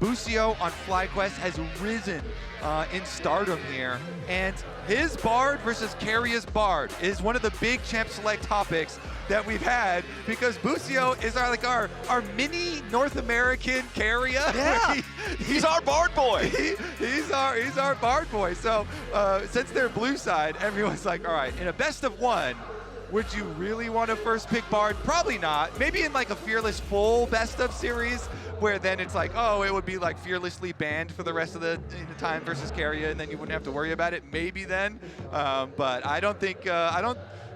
Busio on FlyQuest has risen in stardom here, and his Bard versus Keria's Bard is one of the big Champ Select topics that we've had, because Busio is our mini North American Keria. Yeah, he's our Bard boy. He's our Bard boy. So since they're blue side, everyone's like, all right, in a best of one, would you really want to first pick Bard? Probably not. Maybe in like a Fearless full best of series, where then it's like, oh, it would be like fearlessly banned for the rest of the time versus Keria, and then you wouldn't have to worry about it. Maybe then, but I don't think,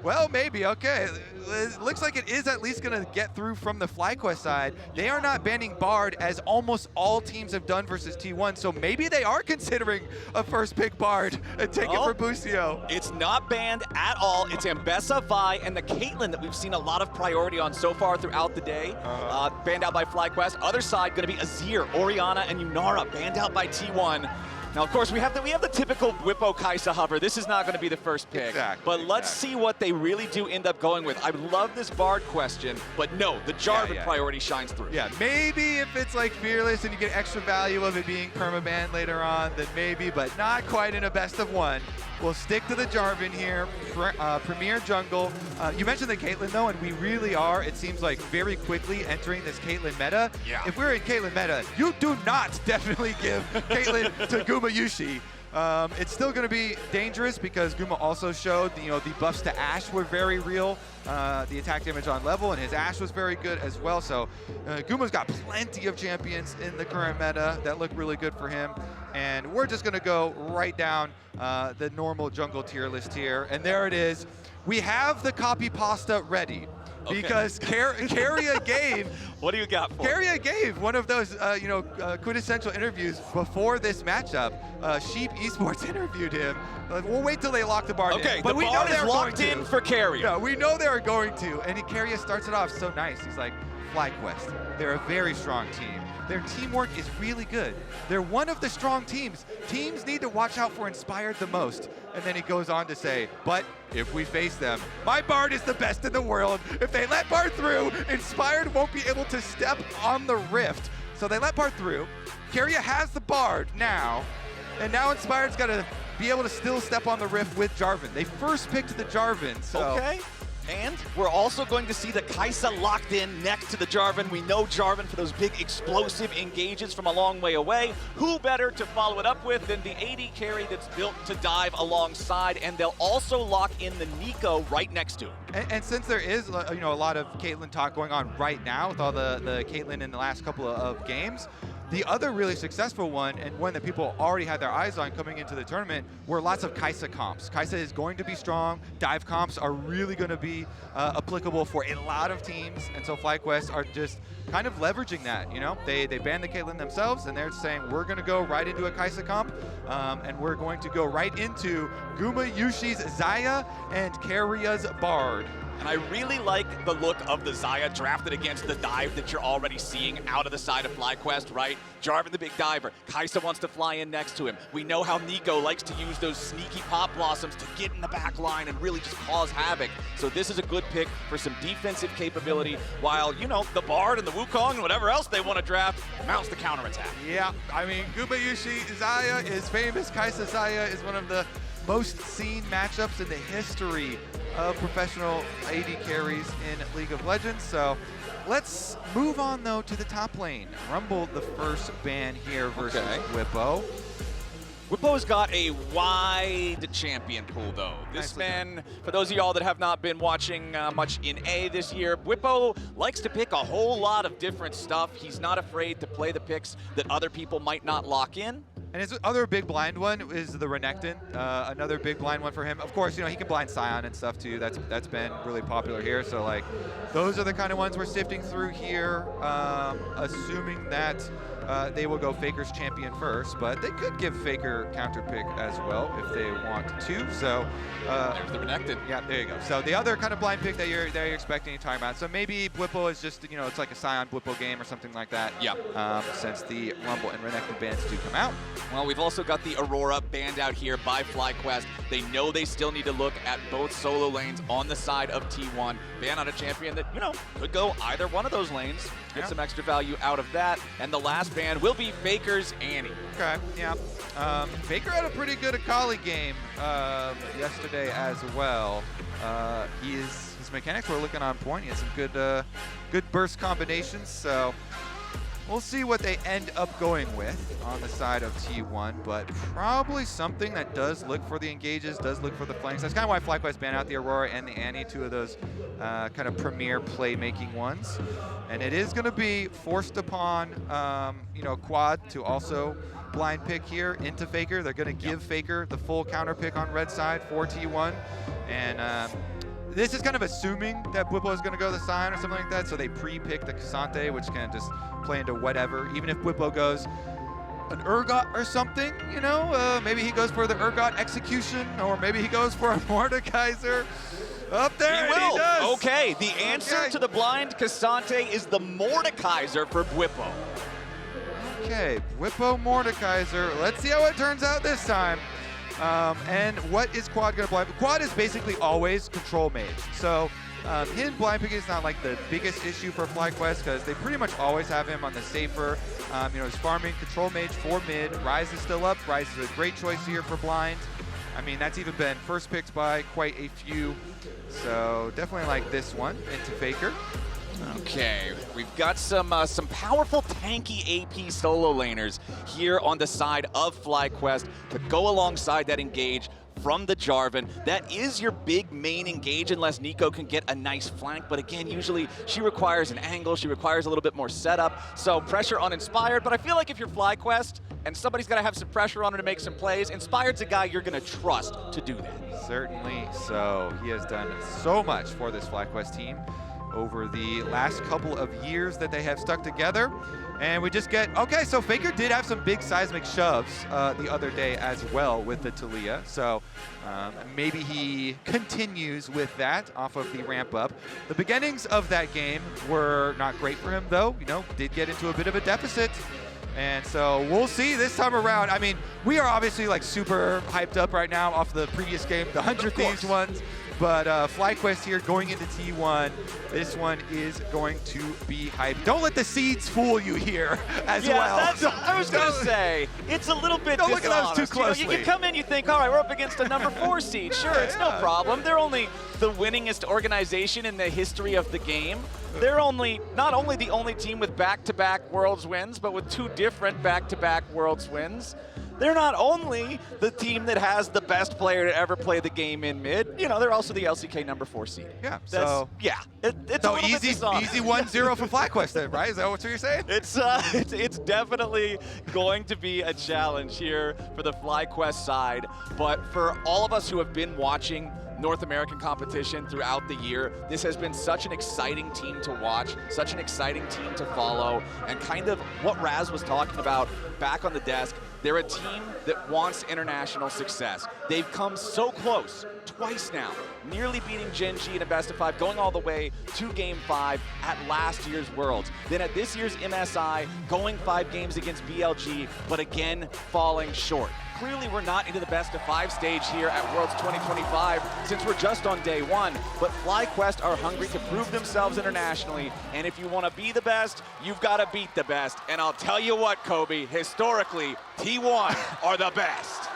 well, maybe, okay. It looks like it is at least going to get through from the FlyQuest side. They are not banning Bard, as almost all teams have done versus T1, so maybe they are considering a first pick Bard and take it for Busio. It's not banned at all. It's Ambessa, Vi, and the Caitlyn that we've seen a lot of priority on so far throughout the day. Banned out by FlyQuest. Other side going to be Azir, Orianna, and Yunara banned out by T1. Now, of course, we have the typical Bwipo Kai'Sa hover. This is not going to be the first pick. But let's see what they really do end up going with. I love this Bard question, but no, the Jarvan priority shines through. Yeah, maybe if it's like Fearless and you get extra value of it being permaban later on, then maybe, but not quite in a best of one. We'll stick to the Jarvan here, Premier Jungle. You mentioned the Caitlyn though, and we really are, it seems like, very quickly entering this Caitlyn meta. Yeah. If we're in Caitlyn meta, you do not definitely give Caitlyn to Gumayusi. It's still going to be dangerous because Guma also showed the buffs to Ashe were very real. The attack damage on level, and his Ashe was very good as well. So Guma's got plenty of champions in the current meta that look really good for him. And we're just going to go right down the normal jungle tier list here. And there it is. We have the copy pasta ready. Okay. Because Keria gave... What do you got for Keria gave one of those, quintessential interviews before this matchup. Sheep Esports interviewed him. We'll wait till they lock the Bard in. Okay, but we know they're locked in for Keria. Yeah, we know they're going to. And Keria starts it off so nice. He's like, FlyQuest, they're a very strong team. Their teamwork is really good. They're one of the strong teams. Teams need to watch out for Inspired the most. And then he goes on to say, but if we face them, my Bard is the best in the world. If they let Bard through, Inspired won't be able to step on the Rift. So they let Bard through. Keria has the Bard now. And now Inspired's got to be able to still step on the Rift with Jarvan. They first picked the Jarvan, so... Okay. And we're also going to see the Kai'Sa locked in next to the Jarvan. We know Jarvan for those big explosive engages from a long way away. Who better to follow it up with than the AD carry that's built to dive alongside, and they'll also lock in the Neeko right next to him. And since there is a lot of Caitlyn talk going on right now with all the Caitlyn in the last couple of games, the other really successful one, and one that people already had their eyes on coming into the tournament, were lots of Kai'Sa comps. Kai'Sa is going to be strong. Dive comps are really going to be applicable for a lot of teams, and so FlyQuest are just kind of leveraging that. They banned the Caitlyn themselves, and they're saying we're going to go right into a Kai'Sa comp, and we're going to go right into Gumayusi's Xayah and Keria's Bard. And I really like the look of the Xayah drafted against the dive that you're already seeing out of the side of FlyQuest, right? Jarvan the big diver. Kai'Sa wants to fly in next to him. We know how Neeko likes to use those sneaky pop blossoms to get in the back line and really just cause havoc. So this is a good pick for some defensive capability, while, the Bard and the Wukong and whatever else they want to draft mounts the counterattack. Yeah, I mean, Gumayusi Xayah is famous. Kai'Sa Xayah is one of the most seen matchups in the history of professional AD carries in League of Legends. So let's move on though to the top lane. Rumble the first ban here versus Bwipo. Bwipo's got a wide champion pool though. This man, for those of y'all that have not been watching much in A this year, Bwipo likes to pick a whole lot of different stuff. He's not afraid to play the picks that other people might not lock in. And his other big blind one is the Renekton, another big blind one for him. Of course, he can blind Sion and stuff too. That's been really popular here. So like, those are the kind of ones we're sifting through here, assuming that they will go Faker's champion first, but they could give Faker counter pick as well if they want to. So there's the Renekton. Yeah, there you go. So the other kind of blind pick that you're expecting you're talking about. So maybe Bwipo is just it's like a Sion Bwipo game or something like that. Yeah. Since the Rumble and Renekton bans do come out. Well, we've also got the Aurora banned out here by FlyQuest. They know they still need to look at both solo lanes on the side of T1. Ban out a champion that, could go either one of those lanes. get some extra value out of that. And the last ban will be Faker's Annie. Okay, yeah. Faker had a pretty good Akali game yesterday as well. His mechanics were looking on point. He had some good burst combinations, so we'll see what they end up going with on the side of T1, but probably something that does look for the engages, does look for the flanks. That's kind of why FlyQuest banned out the Aurora and the Annie, two of those kind of premier playmaking ones. And it is going to be forced upon, Quad to also blind pick here into Faker. They're going to give Faker the full counter pick on red side for T1. And this is kind of assuming that Bwipo is going to go the Sign or something like that, so they pre-pick the K'Sante, which can just play into whatever. Even if Bwipo goes an Urgot or something, maybe he goes for the Urgot execution, or maybe he goes for a Mordekaiser. Up there, he will. He does. Okay, the answer to the blind K'Sante is the Mordekaiser for Bwipo. Okay, Bwipo Mordekaiser. Let's see how it turns out this time. And what is Quad going to blind? Quad is basically always control mage. So him blind picking is not like the biggest issue for FlyQuest because they pretty much always have him on the safer. He's farming control mage for mid. Ryze is still up. Ryze is a great choice here for blind. I mean, that's even been first picked by quite a few. So definitely like this one into Faker. Okay, we've got some powerful tanky AP solo laners here on the side of FlyQuest to go alongside that engage from the Jarvan. That is your big main engage unless Neeko can get a nice flank, but again, usually she requires an angle, she requires a little bit more setup, so pressure on Inspired, but I feel like if you're FlyQuest and somebody's gotta have some pressure on her to make some plays, Inspired's a guy you're gonna trust to do that. Certainly so. He has done so much for this FlyQuest team over the last couple of years that they have stuck together. And we just get, okay, so Faker did have some big seismic shoves the other day as well with the Taliyah. So maybe he continues with that off of the ramp up. The beginnings of that game were not great for him though, did get into a bit of a deficit. And so we'll see this time around. I mean, we are obviously like super hyped up right now off the previous game, the 100 Thieves ones. But FlyQuest here going into T1, this one is going to be hyped. Don't let the seeds fool you here as well. I was going to say, it's a little bit Don't dishonest. look at those too closely. You come in, you think, all right, we're up against a number 4 seed. Sure, it's no problem. They're only the winningest organization in the history of the game. They're not only the only team with back-to-back Worlds wins, but with 2 different back-to-back Worlds wins. They're not only the team that has the best player to ever play the game in mid, they're also the LCK number 4 seed. Yeah, it's so a easy 1-0 for FlyQuest then, right? Is that what you're saying? It's definitely going to be a challenge here for the FlyQuest side, but for all of us who have been watching North American competition throughout the year, this has been such an exciting team to watch, such an exciting team to follow, and kind of what Raz was talking about back on the desk. They're a team that wants international success. They've come so close twice now, nearly beating Gen G in a best of 5, going all the way to Game 5 at last year's Worlds. Then at this year's MSI, going 5 games against BLG, but again, falling short. Clearly, we're not into the best of 5 stage here at Worlds 2025 since we're just on day 1, but FlyQuest are hungry to prove themselves internationally, and if you want to be the best, you've got to beat the best. And I'll tell you what, Kobe, historically, T1 are the best.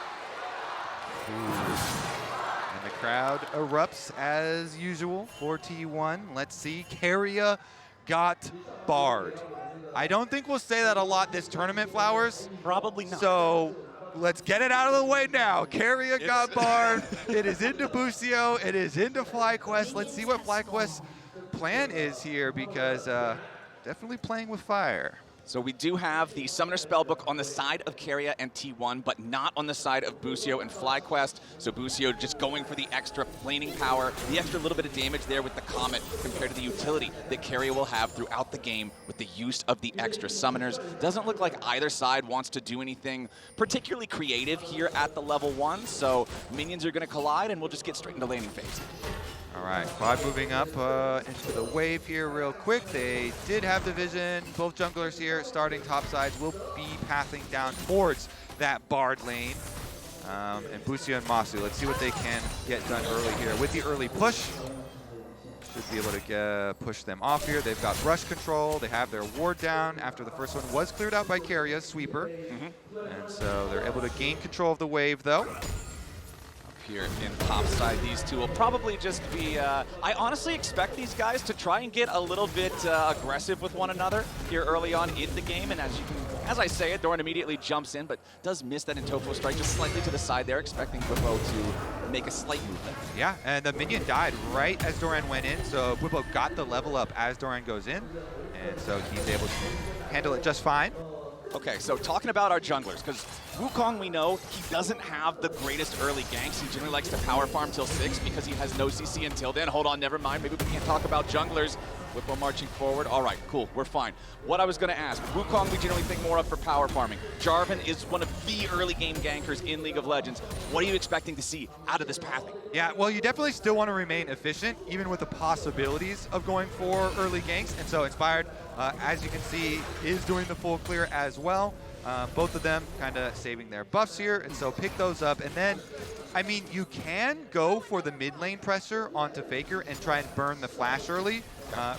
And the crowd erupts as usual for T1. Let's see, Keria got barred. I don't think we'll say that a lot this tournament, Flowers. Probably not. So let's get it out of the way now. Keria got barred. It is into Busio. It is into FlyQuest. Let's see what FlyQuest's plan is here because definitely playing with fire. So we do have the Summoner Spellbook on the side of Keria and T1, but not on the side of Busio and FlyQuest. So Busio just going for the extra planing power, the extra little bit of damage there with the Comet compared to the utility that Keria will have throughout the game with the use of the extra summoners. Doesn't look like either side wants to do anything particularly creative here at the level 1, so minions are going to collide and we'll just get straight into laning phase. All right, Quad moving up into the wave here real quick. They did have the vision. Both junglers here starting top sides will be pathing down towards that Bard lane. And Busio and Massu, let's see what they can get done early here with the early push. Should be able to push them off here. They've got rush control. They have their ward down after the first one was cleared out by Keria's sweeper. And so they're able to gain control of the wave, though. Here in top side, these two will probably just be, I honestly expect these guys to try and get a little bit aggressive with one another here early on in the game, and as I say it, Doran immediately jumps in, but does miss that Intofo strike just slightly to the side there, expecting Bwipo to make a slight movement. Yeah, and the minion died right as Doran went in, so Bwipo got the level up as Doran goes in, and so he's able to handle it just fine. Okay, so talking about our junglers, because Wukong, we know, he doesn't have the greatest early ganks. He generally likes to power farm till 6 because he has no CC until then. Hold on, never mind. Maybe we can't talk about junglers. Bwipo marching forward. All right, cool, we're fine. What I was going to ask, Wukong we generally think more of for power farming. Jarvan is one of the early game gankers in League of Legends. What are you expecting to see out of this pathing? Yeah, well, you definitely still want to remain efficient, even with the possibilities of going for early ganks. And so Inspired, as you can see, is doing the full clear as well. Both of them kind of saving their buffs here, and so pick those up. And then, I mean, you can go for the mid lane pressure onto Faker and try and burn the flash early.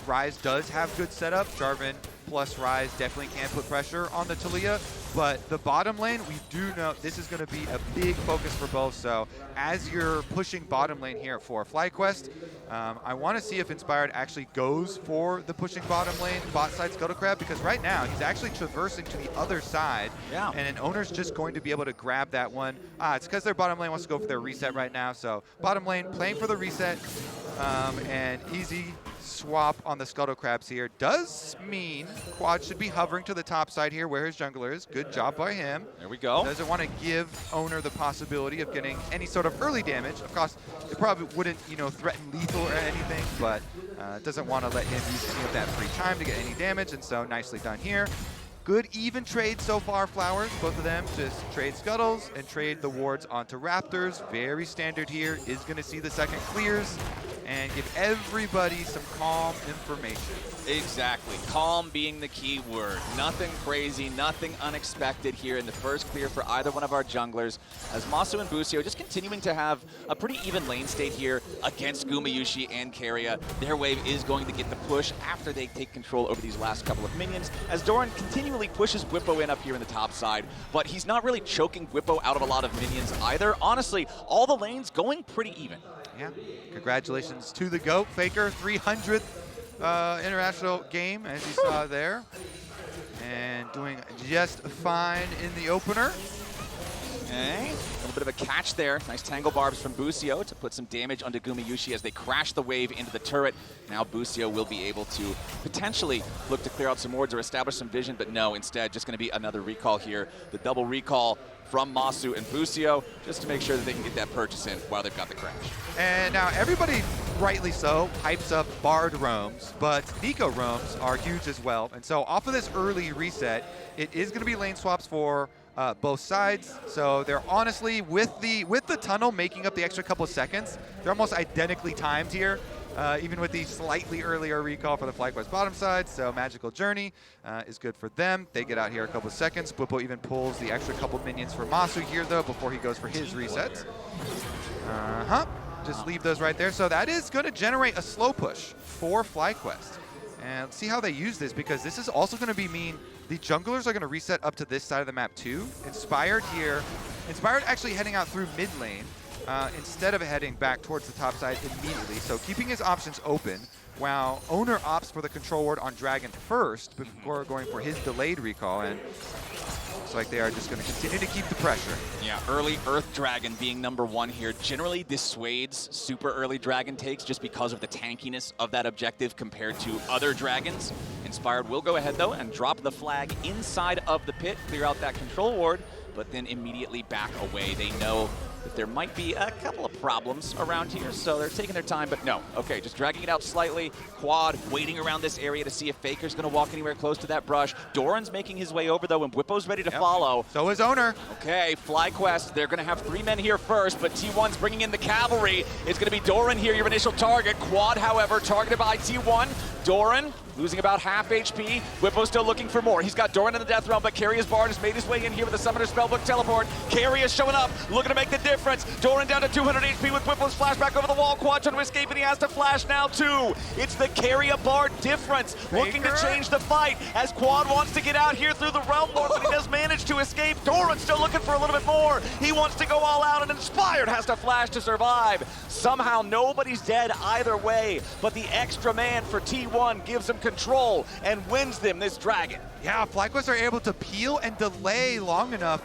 Ryze does have good setup. Jarvan plus Ryze definitely can put pressure on the Taliyah. But the bottom lane, we do know this is going to be a big focus for both. So as you're pushing bottom lane here for FlyQuest, I want to see if Inspired actually goes for the pushing bottom lane bot side Scuttle Crab, because right now he's actually traversing to the other side. Yeah. And an Oner's just going to be able to grab that one. It's because their bottom lane wants to go for their reset right now. So bottom lane playing for the reset, and easy swap on the Scuttle Crabs here. Does mean Quad should be hovering to the top side here where his jungler is. Good job by him. There we go. Doesn't want to give Oner the possibility of getting any sort of early damage. Of course, it probably wouldn't, threaten lethal or anything, but doesn't want to let him use any of that free time to get any damage, and so nicely done here. Good even trade so far, Flowers. Both of them just trade scuttles and trade the wards onto Raptors. Very standard here. Is going to see the second clears and give everybody some calm information. Exactly. Calm being the key word. Nothing crazy, nothing unexpected here in the first clear for either one of our junglers, as Massu and Busio just continuing to have a pretty even lane state here against Gumayusi and Keria. Their wave is going to get the push after they take control over these last couple of minions, as Doran continually pushes Bwipo in up here in the top side, but he's not really choking Bwipo out of a lot of minions either. Honestly, all the lanes going pretty even. Yeah, congratulations to the GOAT, Faker, 300th international game, as you saw there, and doing just fine in the opener. Okay, a little bit of a catch there. Nice tangle barbs from Busio to put some damage onto Gumayusi as they crash the wave into the turret. Now Busio will be able to potentially look to clear out some wards or establish some vision, but no, instead just going to be another recall here. The double recall from Massu and Busio, just to make sure that they can get that purchase in while they've got the crash. And now everybody, rightly so, hypes up Bard roams, but Neeko roams are huge as well. And so off of this early reset, it is going to be lane swaps for both sides. So they're honestly, with the tunnel making up the extra couple of seconds, they're almost identically timed here. Even with the slightly earlier recall for the FlyQuest bottom side, so Magical Journey is good for them. They get out here a couple of seconds. Bwipo even pulls the extra couple minions for Massu here, though, before he goes for his resets. Just leave those right there. So that is going to generate a slow push for FlyQuest. And let's see how they use this, because this is also going to mean the junglers are going to reset up to this side of the map, too. Inspired here. Inspired actually heading out through mid lane, instead of heading back towards the top side immediately. So keeping his options open, while Oner opts for the control ward on Dragon first before going for his delayed recall. And looks like they are just going to continue to keep the pressure. Yeah, early Earth Dragon being #1 here generally dissuades super early Dragon takes just because of the tankiness of that objective compared to other dragons. Inspired will go ahead, though, and drop the flag inside of the pit, clear out that control ward, but then immediately back away. They know that there might be a couple of problems around here, so they're taking their time, but no. Okay, just dragging it out slightly. Quad waiting around this area to see if Faker's going to walk anywhere close to that brush. Doran's making his way over, though, and Bwipo's ready to follow. So is Oner. Okay, FlyQuest, they're going to have 3 men here first, but T1's bringing in the cavalry. It's going to be Doran here, your initial target. Quad, however, targeted by T1. Doran losing about half HP. Bwipo still looking for more. He's got Doran in the death realm, but Keria's Bard has made his way in here with the Summoner Spellbook teleport. Keria showing up, looking to make the difference. Doran down to 200 HP with Bwipo's flashback over the wall. Quad trying to escape, and he has to flash now too. It's the Keria Bard difference. Looking to change the fight as Quad wants to get out here through the realm lord, but he does manage to escape. Doran still looking for a little bit more. He wants to go all out, and Inspired has to flash to survive. Somehow nobody's dead either way, but the extra man for T1 gives him control and wins them this dragon. Yeah, FlyQuest are able to peel and delay long enough.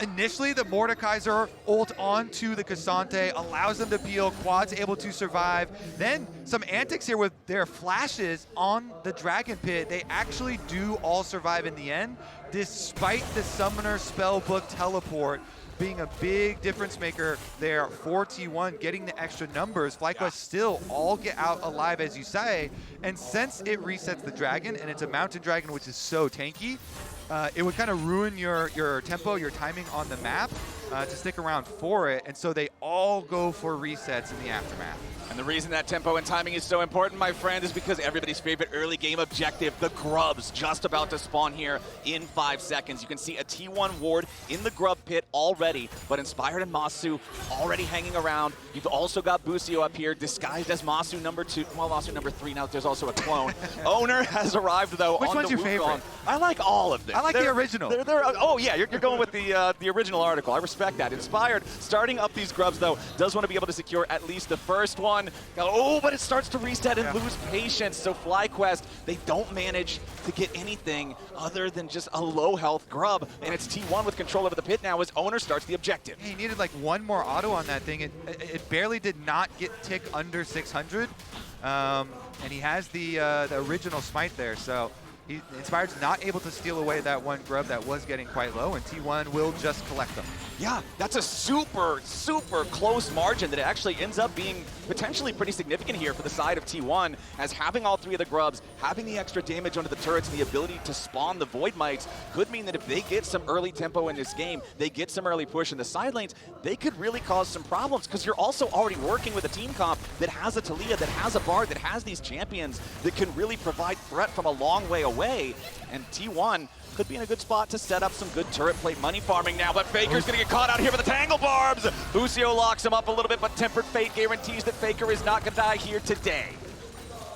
Initially, the Mordekaiser ult onto the K'Sante allows them to peel. Quad's able to survive. Then some antics here with their flashes on the Dragon Pit. They actually do all survive in the end, despite the Summoner Spellbook teleport being a big difference maker there for T1, getting the extra numbers. FlyQuest still all get out alive, as you say, and since it resets the dragon, and it's a mountain dragon which is so tanky, it would kind of ruin your tempo, your timing on the map to stick around for it, and so they all go for resets in the aftermath. And the reason that tempo and timing is so important, my friend, is because everybody's favorite early game objective, the Grubs, just about to spawn here in 5 seconds. You can see a T1 ward in the Grub pit already, but Inspired and Massu already hanging around. You've also got Busio up here, disguised as Massu number 2. Well, Massu number 3 now. There's also a clone. Oner has arrived, though, Which on one's the your Wukong. favorite? I like all of them. I like the original. Oh, yeah, you're going with the original article. I respect that. Inspired, starting up these Grubs, though, does want to be able to secure at least the first one. Oh, but it starts to reset and lose patience. So FlyQuest, they don't manage to get anything other than just a low health Grub. And it's T1 with control over the pit now as Oner starts the objective. He needed like one more auto on that thing. It barely did not get tick under 600. And he has the original smite there. So Inspired's not able to steal away that one Grub that was getting quite low, and T1 will just collect them. Yeah, that's a super, super close margin that it actually ends up being potentially pretty significant here for the side of T1, as having all 3 of the Grubs, having the extra damage onto the turrets and the ability to spawn the Void Mites could mean that if they get some early tempo in this game, they get some early push in the side lanes, they could really cause some problems, because you're also already working with a team comp that has a Taliyah, that has a Bard, that has these champions that can really provide threat from a long way away, and T1 could be in a good spot to set up some good turret plate money farming now, but Faker's gonna get caught out here with the Tangle Barbs. Busio locks him up a little bit, but Tempered Fate guarantees that Faker is not gonna die here today.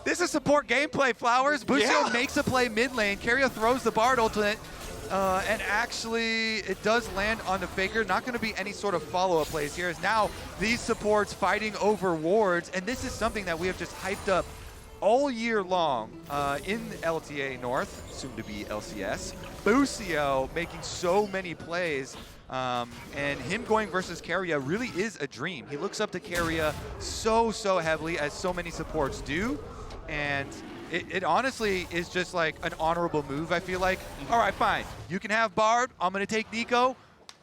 This is support gameplay, Flowers. Busio makes a play mid lane. Keria throws the Bard ultimate, and actually it does land on the Faker. Not gonna be any sort of follow-up plays here, as now these supports fighting over wards, and this is something that we have just hyped up all year long in LTA North, soon to be LCS. Busio making so many plays, and him going versus Keria really is a dream. He looks up to Keria so heavily, as so many supports do, and it honestly is just like an honorable move, I feel like. All right, fine, you can have Bard, I'm gonna take Neeko.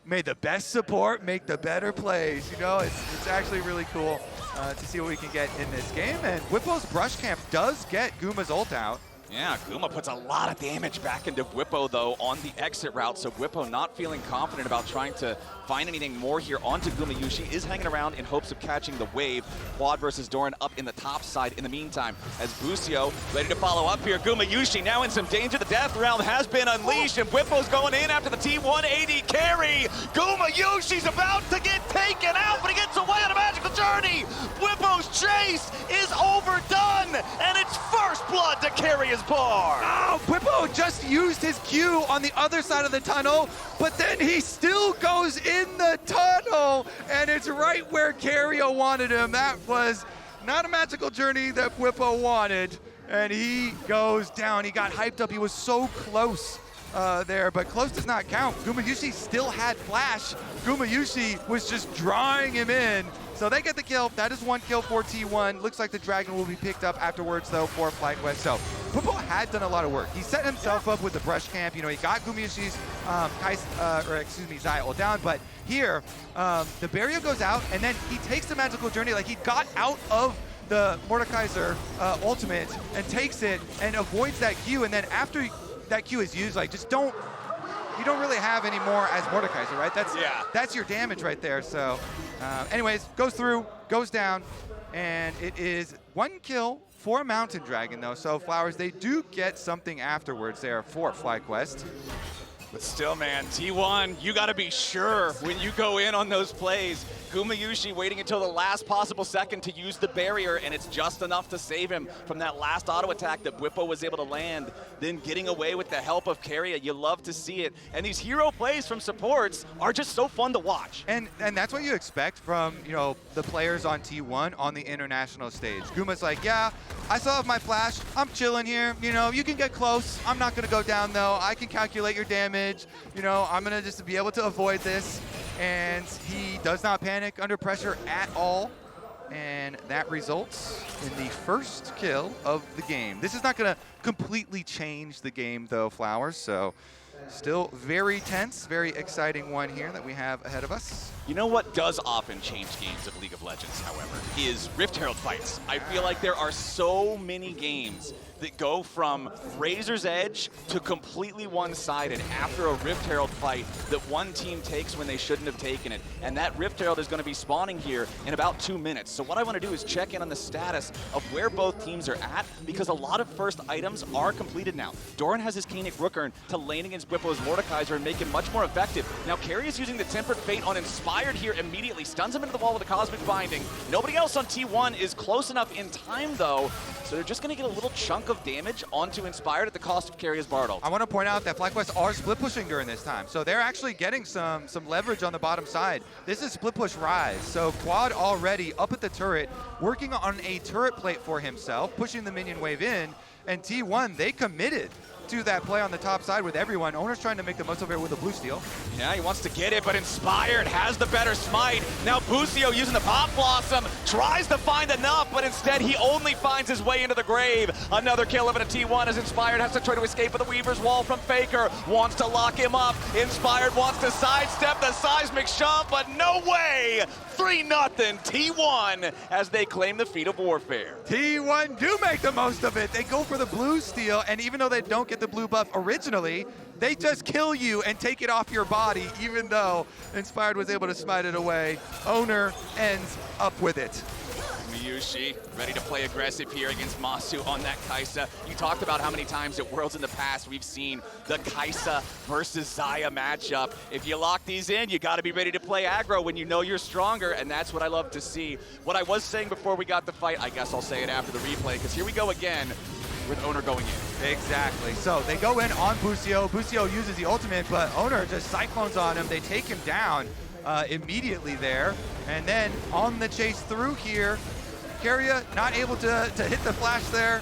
May the best support make the better plays. You know, it's actually really cool to see what we can get in this game. And Bwipo's Brush Camp does get Guma's ult out. Yeah, Guma puts a lot of damage back into Bwipo, though, on the exit route, so Bwipo not feeling confident about trying to find anything more here onto Gumayusi, is hanging around in hopes of catching the wave. Quad versus Doran up in the top side in the meantime, as Busio ready to follow up here. Gumayusi now in some danger. The death realm has been unleashed, and Bwipo's going in after the T1 AD carry. Gumayusi's about to get taken out, but he gets away on a magical journey. Bwipo's chase is overdone, and it's first blood to carry his bar. Oh, Bwipo just used his Q on the other side of the tunnel, but then he still goes in the tunnel, and it's right where Keria wanted him. That was not a magical journey that Bwipo wanted, and he goes down. He got hyped up. He was so close there, but close does not count. Gumayusi still had flash. Gumayusi was just drawing him in. So they get the kill. That is 1 kill for T1. Looks like the dragon will be picked up afterwards, though, for FlyQuest. So Bwipo had done a lot of work. He set himself up with the brush camp. You know, he got Gumayusi's Xayah ult down, but here the barrier goes out, and then he takes the magical journey. Like, he got out of the Mordekaiser ultimate and takes it and avoids that Q, and then after that Q is used, like, you don't really have any more as Mordekaiser, right? That's your damage right there. So anyways, goes through, goes down. And it is 1 kill for Mountain Dragon, though. So Flowers, they do get something afterwards there for FlyQuest. But still, man, T1, you got to be sure when you go in on those plays. Gumayusi waiting until the last possible second to use the barrier, and it's just enough to save him from that last auto attack that Bwipo was able to land. Then getting away with the help of Keria, you love to see it. And these hero plays from supports are just so fun to watch. And that's what you expect from, you know, the players on T1 on the international stage. Guma's like, yeah, I still have my flash. I'm chilling here. You know, you can get close. I'm not going to go down, though. I can calculate your damage. You know, I'm going to just be able to avoid this. And he does not panic under pressure at all. And that results in the first kill of the game. This is not going to completely change the game, though, Flowers. So still very tense, very exciting one here that we have ahead of us. You know what does often change games of League of Legends, however, is Rift Herald fights. I feel like there are so many games that go from razor's edge to completely one-sided after a Rift Herald fight that one team takes when they shouldn't have taken it. And that Rift Herald is going to be spawning here in about 2 minutes. So what I want to do is check in on the status of where both teams are at, because a lot of first items are completed now. Doran has his Koenig Rookern to lane against Bwipo's Mordekaiser and make him much more effective. Now Keria is using the Tempered Fate on Inspired here immediately, stuns him into the wall with a Cosmic Binding. Nobody else on T1 is close enough in time, though, so they're just going to get a little chunk of damage onto Inspired at the cost of Keria's Bartle. I want to point out that FlyQuest are split pushing during this time, so they're actually getting some leverage on the bottom side. This is split push Ryze, so Quad already up at the turret, working on a turret plate for himself, pushing the minion wave in, and T1, they committed to that play on the top side with everyone. Oner's trying to make the most of it with a blue steal. Yeah, he wants to get it, but Inspired has the better smite. Now Busio using the Pop Blossom, tries to find enough, but instead he only finds his way into the grave. Another kill of it at T1 as Inspired has to try to escape with the Weaver's Wall from Faker. Wants to lock him up. Inspired wants to sidestep the seismic shove, but no way! 3-0 T1 as they claim the feat of warfare. T1 do make the most of it. They go for the blue steal, and even though they don't get the blue buff originally, they just kill you and take it off your body, even though Inspired was able to smite it away. Oner ends up with it. Gumayusi ready to play aggressive here against Massu on that Kai'Sa. You talked about how many times at Worlds in the past we've seen the Kai'Sa versus Xayah matchup. If you lock these in, you got to be ready to play aggro when you know you're stronger, and that's what I love to see. What I was saying before we got the fight, I guess I'll say it after the replay, because here we go again with Oner going in. Exactly. So they go in on Busio. Busio uses the ultimate, but Oner just cyclones on him. They take him down immediately there. And then on the chase through here, Keria not able to hit the flash there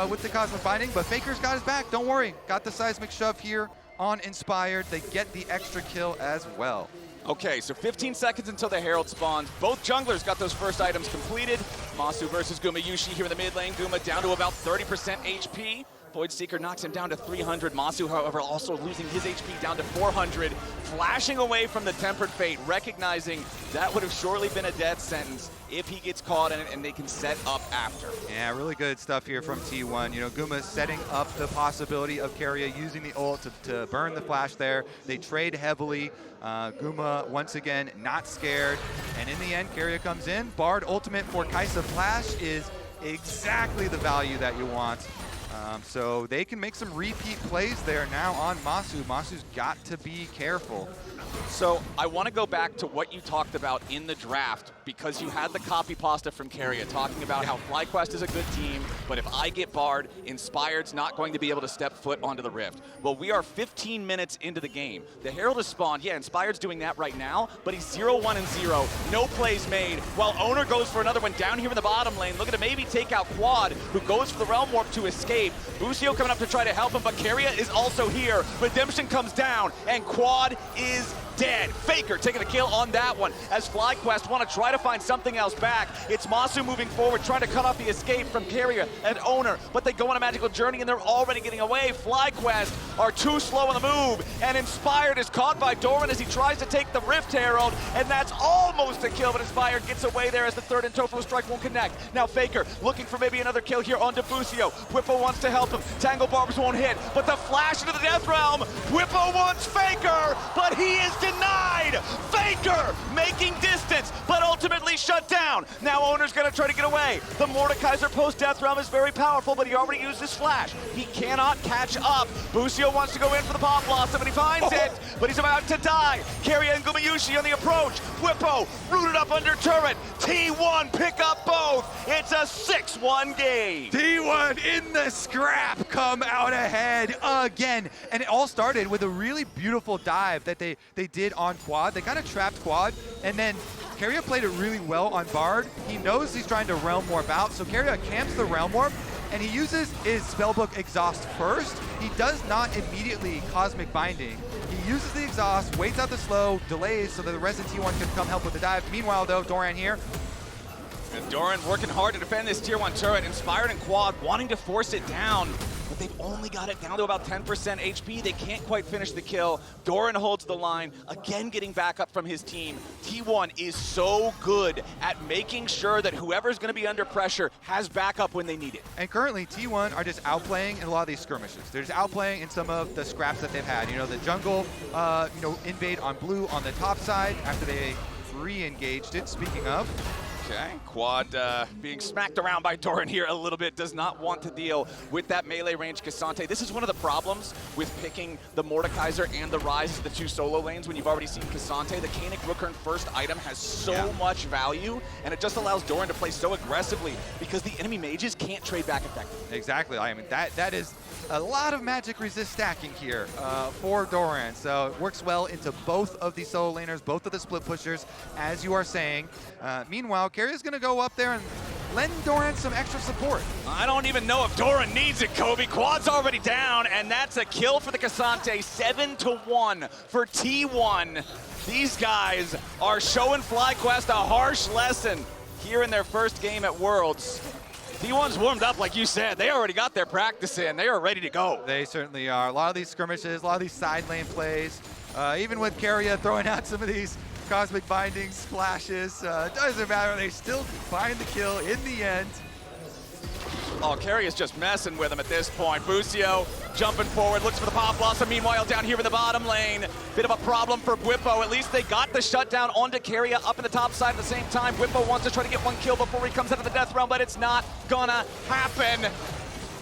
with the Cosmic Binding, but Faker's got his back. Don't worry. Got the seismic shove here on Inspired. They get the extra kill as well. Okay, so 15 seconds until the Herald spawns. Both junglers got those first items completed. Massu versus Gumayusi here in the mid lane. Guma down to about 30% HP. Void Seeker knocks him down to 300. Massu, however, also losing his HP down to 400. Flashing away from the Tempered Fate, recognizing that would have surely been a death sentence if he gets caught in it and they can set up after. Yeah, really good stuff here from T1. You know, Guma's setting up the possibility of Keria using the ult to burn the flash there. They trade heavily. Guma, once again, not scared. And in the end, Keria comes in. Bard ultimate for Kai'Sa flash is exactly the value that you want. So they can make some repeat plays there now on Massu. Masu's got to be careful. So I want to go back to what you talked about in the draft, because you had the copy pasta from Keria talking about how FlyQuest is a good team, but if I get barred, Inspired's not going to be able to step foot onto the Rift. Well, we are 15 minutes into the game. The Herald is spawned. Yeah, Inspired's doing that right now, but he's 0-1-0. No plays made, while Oner goes for another one down here in the bottom lane, looking to maybe take out Quad, who goes for the Realm Warp to escape. Busio coming up to try to help him, but Keria is also here. Redemption comes down, and Quad is dead. Faker taking a kill on that one as FlyQuest want to try to find something else back. It's Massu moving forward, trying to cut off the escape from Keria and Oner, but they go on a magical journey and they're already getting away. FlyQuest are too slow on the move, and Inspired is caught by Doran as he tries to take the Rift Herald, and that's almost a kill, but Inspired gets away there as the third and Tofo strike won't connect. Now Faker looking for maybe another kill here onto Busio. Bwipo wants to help him. Tangle Barbs won't hit, but the flash into the Death Realm. Bwipo wants Faker, but he is denied. Faker making distance, but ultimately shut down down. Now Oner's gonna try to get away. The Mordekaiser post-death realm is very powerful, but he already used his flash. He cannot catch up. Busio wants to go in for the pop blossom, and he finds it, but he's about to die. Keria and Gumayusi on the approach. Bwipo rooted up under turret. T1 pick up both. It's a 6-1 game. T1 in the scrap come out ahead again. And it all started with a really beautiful dive that they did on quad. They kind of trapped quad, and then Keria played it really well on Bard. He knows he's trying to Realm Warp out, so Keria camps the Realm Warp, and he uses his Spellbook Exhaust first. He does not immediately Cosmic Binding. He uses the Exhaust, waits out the slow, delays so that the rest of T1 can come help with the dive. Meanwhile, though, Doran here. And Doran working hard to defend this tier 1 turret, inspired in quad, wanting to force it down. But they've only got it down to about 10% HP. They can't quite finish the kill. Doran holds the line, again getting backup from his team. T1 is so good at making sure that whoever's going to be under pressure has backup when they need it. And currently, T1 are just outplaying in a lot of these skirmishes. They're just outplaying in some of the scraps that they've had. You know, the jungle, invade on blue on the top side after they re-engaged it, speaking of. Okay, quad being smacked around by Doran here a little bit, does not want to deal with that melee range K'Sante. This is one of the problems with picking the Mordekaiser and the Ryze as the 2 solo lanes when you've already seen K'Sante. The Koenig Rookern first item has so much value, and it just allows Doran to play so aggressively because the enemy mages can't trade back effectively. Exactly, I mean, that is a lot of magic resist stacking here for Doran, so it works well into both of the solo laners, both of the split pushers, as you are saying. Meanwhile, Keria's gonna go up there and lend Doran some extra support. I don't even know if Doran needs it, Kobe. Quad's already down, and that's a kill for the K'Sante. 7-1 for T1. These guys are showing FlyQuest a harsh lesson here in their first game at Worlds. T1's warmed up, like you said. They already got their practice in. They are ready to go. They certainly are. A lot of these skirmishes, a lot of these side lane plays, even with Keria throwing out some of these Cosmic Binding splashes, it doesn't matter. They still find the kill in the end. Oh, Keria's just messing with him at this point. Busio jumping forward, looks for the pop blossom. Meanwhile, down here in the bottom lane, bit of a problem for Bwipo. At least they got the shutdown onto Keria up in the top side at the same time. Bwipo wants to try to get one kill before he comes out of the death realm, but it's not gonna happen.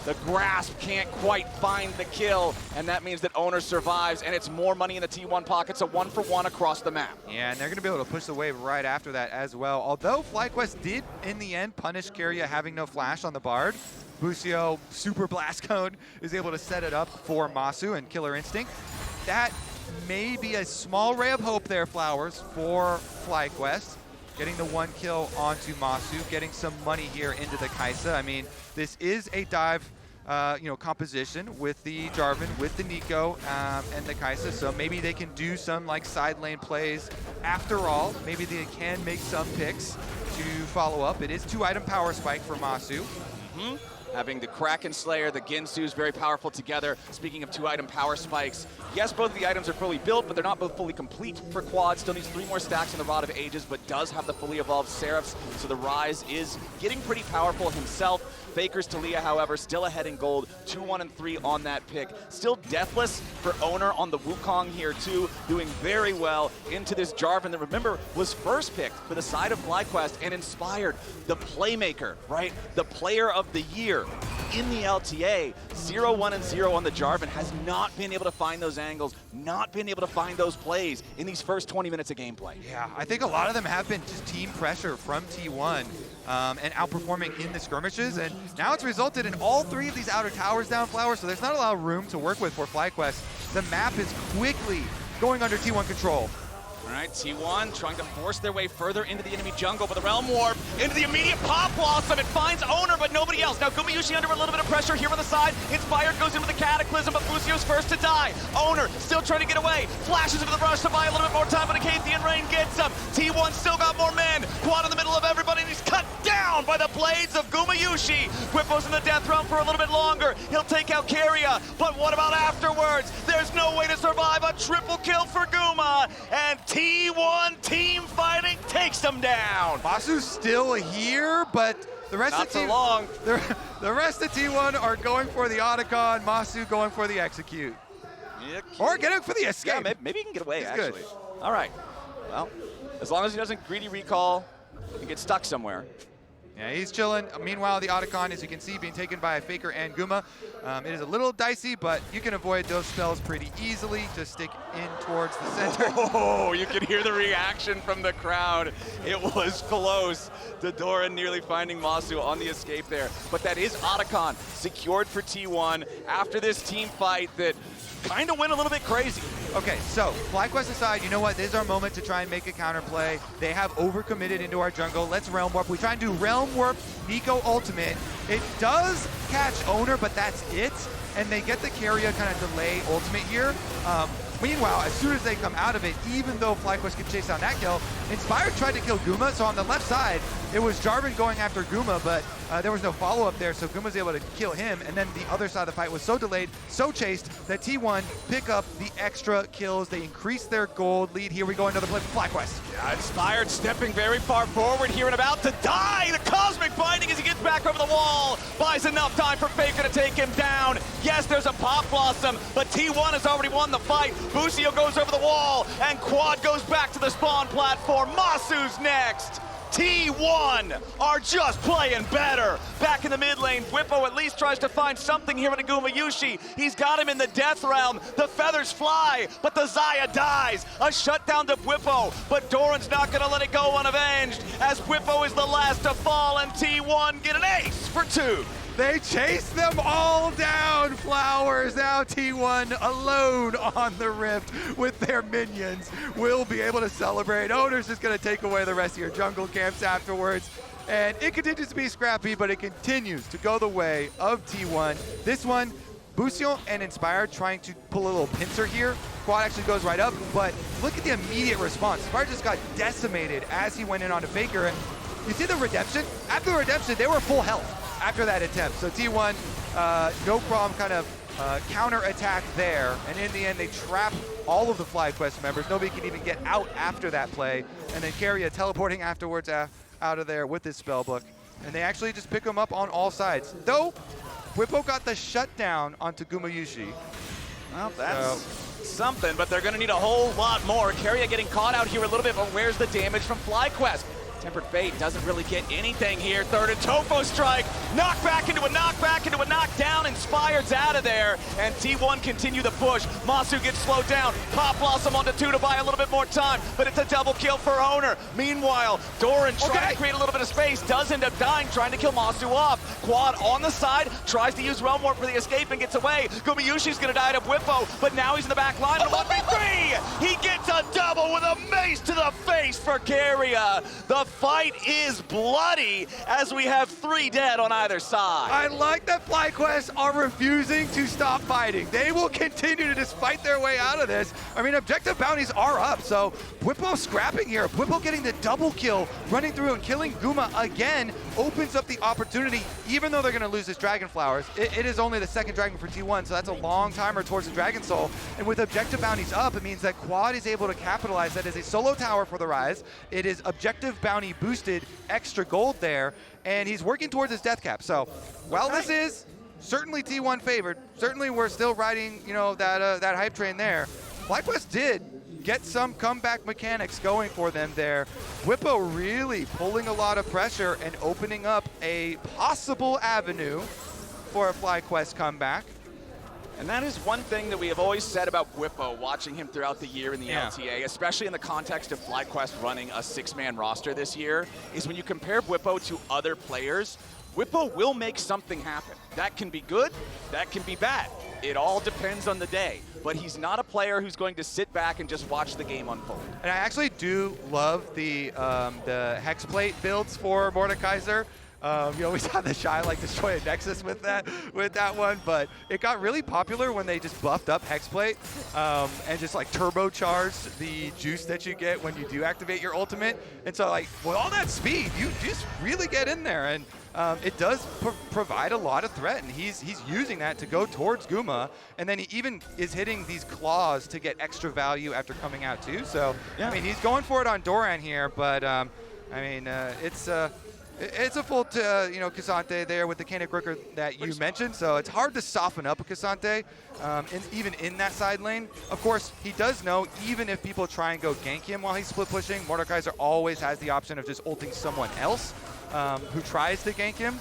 The grasp can't quite find the kill, and that means that Oner survives, and it's more money in the T1 pockets, a 1-for-1 across the map. Yeah, and they're gonna be able to push the wave right after that as well. Although FlyQuest did, in the end, punish Keria having no flash on the Bard, Busio, Super Blast Cone, is able to set it up for Massu and Killer Instinct. That may be a small ray of hope there, Flowers, for FlyQuest. Getting the 1 kill onto Massu, getting some money here into the Kai'Sa. I mean, this is a dive composition with the Jarvan, with the Neeko, and the Kai'Sa, so maybe they can do some like side lane plays. After all, maybe they can make some picks to follow up. It is 2-item power spike for Massu. Having the Kraken Slayer, the Ginsu's very powerful together. Speaking of 2-item power spikes, yes, both of the items are fully built, but they're not both fully complete for quad. Still needs 3 more stacks in the Rod of Ages, but does have the fully evolved Seraphs, so the Ryze is getting pretty powerful himself. Faker's Taliyah, however, still ahead in gold, 2-1-3 on that pick. Still deathless for Oner on the Wukong here too, doing very well into this Jarvan that, remember, was first picked for the side of FlyQuest and inspired the playmaker, right? The player of the year in the LTA. 0-1-0 on the Jarvan, has not been able to find those angles, not been able to find those plays in these first 20 minutes of gameplay. Yeah, I think a lot of them have been just team pressure from T1 and outperforming in the skirmishes, and now it's resulted in all 3 of these outer towers down, Flowers, so there's not a lot of room to work with for FlyQuest. The map is quickly going under T1 control. All right, T1 trying to force their way further into the enemy jungle, but the Realm Warp into the immediate pop blossom. It finds Oner, but nobody else. Now Gumayusi under a little bit of pressure here on the side. Inspired goes into the Cataclysm, but Busio's first to die. Oner still trying to get away. Flashes into the rush to buy a little bit more time, but Acathian Rain gets him. T1 still got more men. Quad in the middle of everybody, and he's cut down by the blades of Gumayusi. Bwipo's in the death realm for a little bit longer. He'll take out Keria, but what about afterwards? There's no way to survive a triple kill for Guma, and T1 team fighting takes them down. Massu's still here, but the rest Not of for long. The rest of T1 are going for the Otacon, Massu going for the execute. Yeah, Or getting for the escape. Yeah, maybe he can get away, He's actually. good. All right. Well, as long as he doesn't greedy recall, and get stuck somewhere. Yeah, he's chilling. Meanwhile, the Otacon, as you can see, being taken by a Faker and Guma. It is a little dicey, but you can avoid those spells pretty easily. Just stick in towards the center. Oh, you can hear the reaction from the crowd. It was close to Doran nearly finding Massu on the escape there. But that is Otacon secured for T1 after this team fight that kind of went a little bit crazy. Okay, so FlyQuest aside, you know what? This is our moment to try and make a counterplay. They have overcommitted into our jungle. Let's Realm Warp. We try and do Realm Warp Neeko ultimate. It does catch Oner, but that's it. And they get the Keria kind of delay ultimate here. Meanwhile, as soon as they come out of it, even though FlyQuest can chase down that kill, Inspired tried to kill Guma, so on the left side, it was Jarvan going after Guma, but there was no follow-up there, so Guma's able to kill him, and then the other side of the fight was so delayed, so chased, that T1 pick up the extra kills. They increase their gold lead. Here we go, another play for FlyQuest. Yeah, Inspired stepping very far forward here and about to die. The Cosmic Binding as he gets back over the wall. Buys enough time for Faker to take him down. Yes, there's a Pop Blossom, but T1 has already won the fight. Busio goes over the wall, and Quad goes back to the spawn platform. Massu's next. T1 are just playing better. Back in the mid lane, Bwipo at least tries to find something here in a Gumayusi. He's got him in the death realm. The feathers fly, but the Xayah dies. A shutdown to Bwipo, but Doran's not gonna let it go unavenged as Bwipo is the last to fall and T1 get an ace for 2. They chase them all down, Flowers. Now T1 alone on the Rift with their minions will be able to celebrate. Oner's just going to take away the rest of your jungle camps afterwards. And it continues to be scrappy, but it continues to go the way of T1. This one, Busio and Inspired trying to pull a little pincer here. Quad actually goes right up, but look at the immediate response. Inspired just got decimated as he went in onto Faker. And you see the redemption? After the redemption, they were full health after that attempt. So T1, no problem kind of counter-attack there. And in the end, they trap all of the FlyQuest members. Nobody can even get out after that play. And then Keria teleporting afterwards out of there with his spellbook. And they actually just pick him up on all sides. Though, Bwipo got the shutdown onto Gumayusi. Well, that's something, but they're going to need a whole lot more. Keria getting caught out here a little bit, but where's the damage from FlyQuest? Tempered Fate doesn't really get anything here. Third and Tofo strike. Knockback into a knockback into a knockdown. Inspired's out of there. And T1 continue the push. Massu gets slowed down. Pop Blossom onto 2 to buy a little bit more time. But it's a double kill for Oner. Meanwhile, Doran trying to create a little bit of space. Does end up dying, trying to kill Massu off. Quad on the side. Tries to use Realm Warp for the escape and gets away. Gumayushi's going to die to Bwipo. But now he's in the back line. And 1v3. He gets a double with a mace to the face for Keria. The fight is bloody as we have 3 dead on either side. I like that FlyQuest are refusing to stop fighting. They will continue to just fight their way out of this. I mean, objective bounties are up, so Bwipo scrapping here. Bwipo getting the double kill, running through and killing Guma again, opens up the opportunity, even though they're going to lose this Dragon Flowers. It is only the second Dragon for T1, so that's a long timer towards the Dragon Soul. And with objective bounties up, it means that Quad is able to capitalize. That is a solo tower for the Ryze. It is objective bounty boosted, extra gold there, and he's working towards his death cap. So while this is certainly T1 favored, certainly we're still riding, you know, that hype train there. FlyQuest did get some comeback mechanics going for them there. Bwipo really pulling a lot of pressure and opening up a possible avenue for a FlyQuest comeback. And that is one thing that we have always said about Bwipo, watching him throughout the year in the LTA, especially in the context of FlyQuest running a 6-man roster this year, is when you compare Bwipo to other players, Bwipo will make something happen. That can be good, that can be bad. It all depends on the day. But he's not a player who's going to sit back and just watch the game unfold. And I actually do love the Hexplate builds for Mordekaiser. You always have the Shy like destroy a Nexus with that one, but it got really popular when they just buffed up Hexplate and just like turbocharged the juice that you get when you do activate your ultimate. And so like with all that speed, you just really get in there, and it does provide a lot of threat, and he's using that to go towards Guma, and then he even is hitting these claws to get extra value after coming out too. So I mean, he's going for it on Doran here, but I mean, it's It's a full, K'Sante there with the Canic Rooker that you mentioned, so it's hard to soften up a K'Sante, even in that side lane. Of course, he does know, even if people try and go gank him while he's split pushing, Mordekaiser always has the option of just ulting someone else who tries to gank him.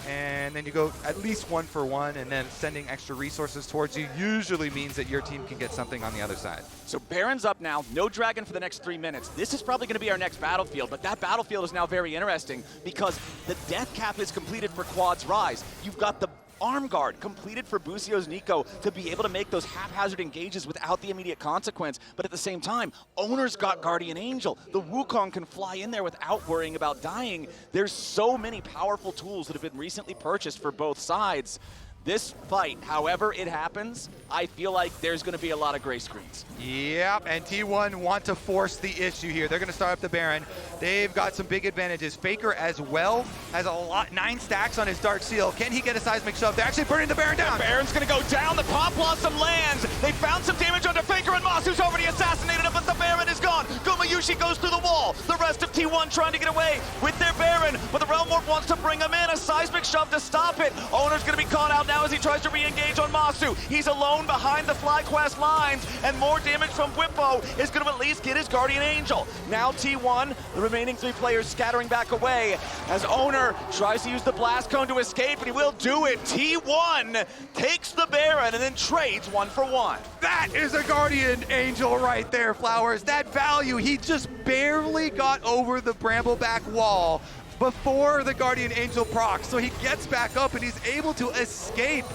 And then you go at least 1-for-1, and then sending extra resources towards you usually means that your team can get something on the other side. So Baron's up now, no dragon for the next 3 minutes. This is probably going to be our next battlefield, but that battlefield is now very interesting because the death cap is completed for Quad's Ryze. You've got the arm guard completed for Busio's Neeko to be able to make those haphazard engages without the immediate consequence, but at the same time, Oner's got Guardian Angel. The Wukong can fly in there without worrying about dying. There's so many powerful tools that have been recently purchased for both sides. This fight, however it happens, I feel like there's going to be a lot of gray screens. Yep, and T1 want to force the issue here. They're going to start up the Baron. They've got some big advantages. Faker as well has a lot, 9 stacks on his Dark Seal. Can he get a seismic shove? They're actually burning the Baron down. The Baron's going to go down. The Pop Blossom lands. They found some damage onto Faker, and Massu's already assassinated him, but the Baron is gone. Gumayusi goes through the wall. The rest of T1 trying to get away with their Baron, but the Realm Warp wants to bring him in. A seismic shove to stop it. Oner's going to be caught out now as he tries to re-engage on Massu. He's alone behind the FlyQuest lines, and more damage from Bwipo is going to at least get his Guardian Angel. Now T1, the remaining 3 players scattering back away as Oner tries to use the Blast Cone to escape, and he will do it. T1 takes the Baron and then trades 1-for-1. That is a Guardian Angel right there, Flowers. That value, he just barely got over the Brambleback wall before the Guardian Angel procs, so he gets back up and he's able to escape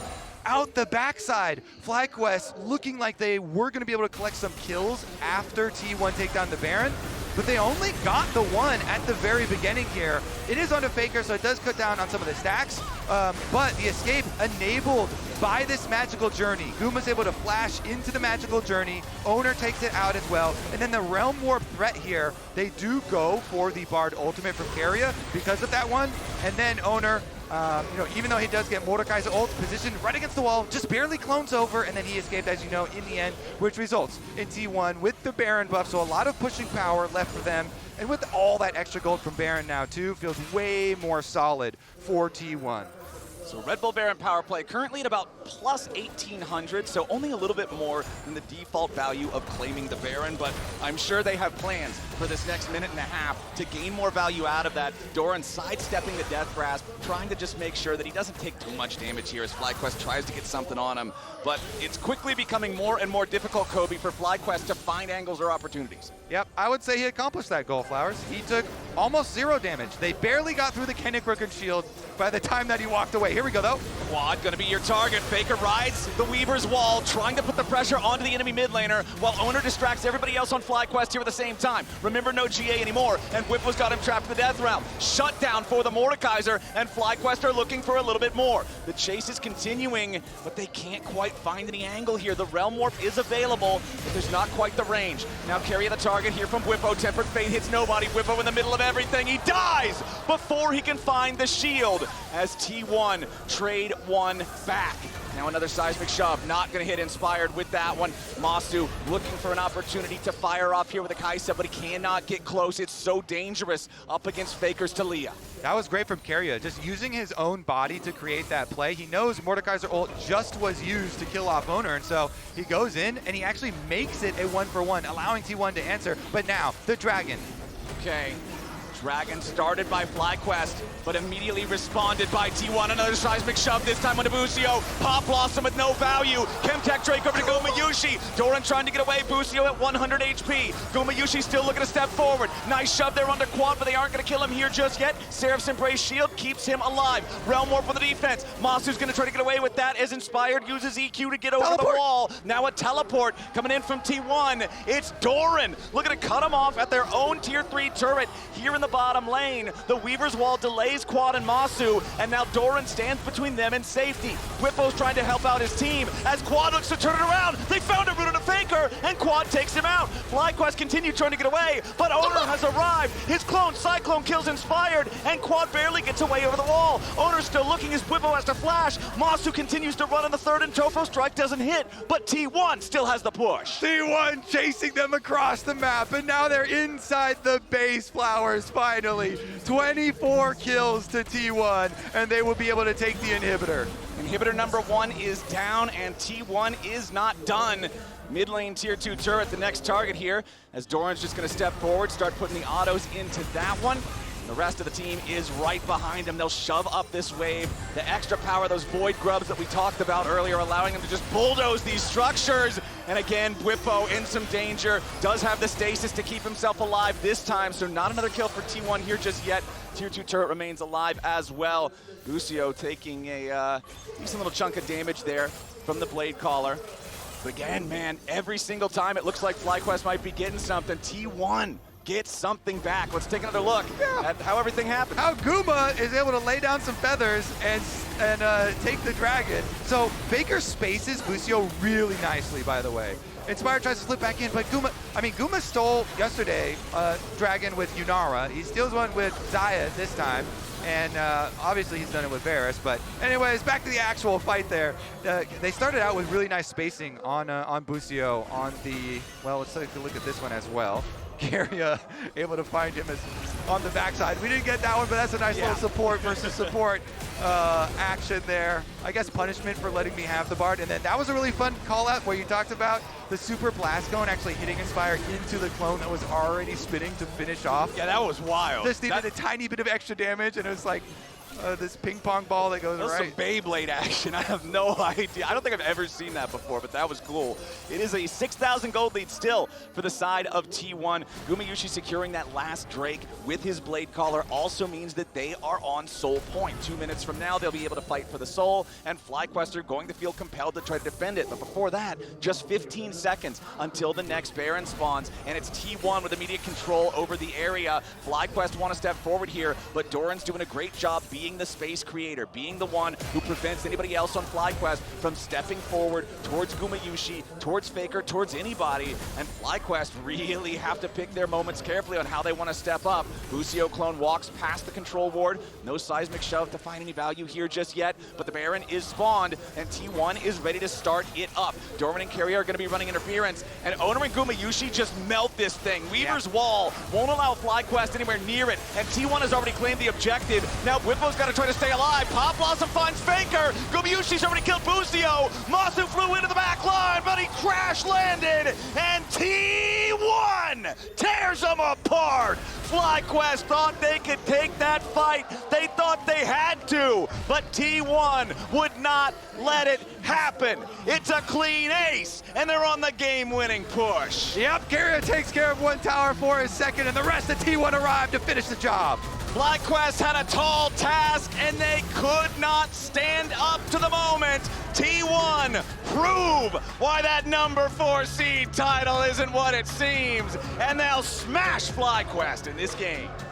out the backside. FlyQuest looking like they were going to be able to collect some kills after T1 take down the Baron, but they only got the one at the very beginning here. It is onto Faker, so it does cut down on some of the stacks, but the escape enabled by this magical journey. Guma's able to flash into the magical journey. Oner takes it out as well, and then the Realm Warp threat here, they do go for the Bard ultimate from Keria because of that one, and then Oner, even though he does get Mordekaiser ult positioned right against the wall, just barely clones over, and then he escaped, as you know, in the end, which results in T1 with the Baron buff, so a lot of pushing power left for them, and with all that extra gold from Baron now too, feels way more solid for T1. So Red Bull Baron power play currently at about plus 1,800, so only a little bit more than the default value of claiming the Baron, but I'm sure they have plans for this next minute and a half to gain more value out of that. Doran sidestepping the Death Grasp, trying to just make sure that he doesn't take too much damage here as FlyQuest tries to get something on him, but it's quickly becoming more and more difficult, Kobe, for FlyQuest to find angles or opportunities. Yep, I would say he accomplished that goal, Flowers. He took almost 0 damage. They barely got through the Canic Rooker shield by the time that he walked away. Here we go, though. Quad gonna be your target. Faker rides the Weaver's wall, trying to put the pressure onto the enemy mid laner, while Oner distracts everybody else on FlyQuest here at the same time. Remember, no GA anymore, and Bwipo's got him trapped in the death realm. Shut down for the Mordekaiser, and FlyQuest are looking for a little bit more. The chase is continuing, but they can't quite find any angle here. The Realm Warp is available, but there's not quite the range. Now Keria the target here from Bwipo. Tempered Fate hits nobody. Bwipo in the middle of everything. He dies before he can find the shield as T1 trade 1 back. Now another seismic shove, not gonna hit Inspired with that one. Massu looking for an opportunity to fire off here with a Kai'Sa, but he cannot get close. It's so dangerous up against Faker's Taliyah. That was great from Keria, just using his own body to create that play. He knows Mordekaiser ult just was used to kill off Oner, and so he goes in and he actually makes it a 1-for-1, allowing T1 to answer. But now, the Dragon. Okay. Dragon started by FlyQuest, but immediately responded by T1. Another seismic shove, this time on Busio. Pop Blossom with no value. Chemtech Drake over to Gumayusi. Doran trying to get away. Busio at 100 HP. Gumayusi still looking to step forward. Nice shove there onto Quad, but they aren't going to kill him here just yet. Seraph's Embrace shield keeps him alive. Realm Warp for the defense. Massu's going to try to get away with that as Inspired uses EQ to get over the wall. Now a teleport coming in from T1. It's Doran looking to cut him off at their own tier 3 turret here in the bottom lane. The Weaver's Wall delays Quad and Massu, and now Doran stands between them and safety. Bwipo's trying to help out his team as Quad looks to turn it around. They found a route on a fake. Faker, and Quad takes him out. FlyQuest continued trying to get away, but Oner has arrived. His clone, Cyclone, kills Inspired, and Quad barely gets away over the wall. Oner's still looking, his Bwipo has to flash. Massu continues to run on the third, and Tofo Strike doesn't hit, but T1 still has the push. T1 chasing them across the map, and now they're inside the base, Flowers, finally. 24 kills to T1, and they will be able to take the inhibitor. Inhibitor number 1 is down, and T1 is not done. Mid lane tier 2 turret, the next target here, as Doran's just gonna step forward, start putting the autos into that one. The rest of the team is right behind him. They'll shove up this wave. The extra power, those void grubs that we talked about earlier, allowing them to just bulldoze these structures. And again, Bwipo in some danger. Does have the stasis to keep himself alive this time, so not another kill for T1 here just yet. Tier 2 turret remains alive as well. Busio taking a decent little chunk of damage there from the Blade Caller. But again, man, every single time it looks like FlyQuest might be getting something. T1 gets something back. Let's take another look at how everything happened. How Guma is able to lay down some feathers and take the dragon. So Faker spaces Busio really nicely, by the way. Inspired tries to slip back in, but Guma stole yesterday dragon with Yunara. He steals one with Xayah this time. And obviously he's done it with Varus, but anyways, back to the actual fight there. They started out with really nice spacing on Busio on the, well, let's take a look at this one as well. Keria able to find him as on the backside. We didn't get that one, but that's a nice little support versus support action there. I guess punishment for letting me have the Bard. And then that was a really fun call out where you talked about the super blast cone actually hitting Inspire into the clone that was already spinning to finish off. Yeah, that was wild. Just needed a tiny bit of extra damage, and it was like this ping pong ball that goes right. Some Beyblade action. I have no idea. I don't think I've ever seen that before, but that was cool. It is a 6,000 gold lead still for the side of T1. Gumayusi securing that last Drake with his Blade Caller also means that they are on soul point. 2 minutes from now, they'll be able to fight for the soul, and FlyQuest are going to feel compelled to try to defend it. But before that, just 15 seconds until the next Baron spawns, and it's T1 with immediate control over the area. FlyQuest want to step forward here, but Doran's doing a great job being the space creator, being the one who prevents anybody else on FlyQuest from stepping forward towards Gumayusi, towards Faker, towards anybody. And FlyQuest really have to pick their moments carefully on how they want to step up. Busio clone walks past the control ward. No seismic shove to find any value here just yet, but the Baron is spawned, and T1 is ready to start it up. Doran and Keria are going to be running interference, and Oner and Gumayusi just melt this thing. Weaver's Wall won't allow FlyQuest anywhere near it, and T1 has already claimed the objective. Now Bwipo's got to try to stay alive. Pop Blossom finds Faker. Gumayusi's already killed Busio. Massu flew into the back line, but he crash landed, and T1 tears them apart. FlyQuest thought they could take that fight. They thought they had to, but T1 would not let it happen. It's a clean ace, and they're on the game-winning push. Yep, Keria takes care of one tower for his second, and the rest of T1 arrived to finish the job. FlyQuest had a tall task, and they could not stand up to the moment. T1 prove why that number 4 seed title isn't what it seems, and they'll smash FlyQuest in this game.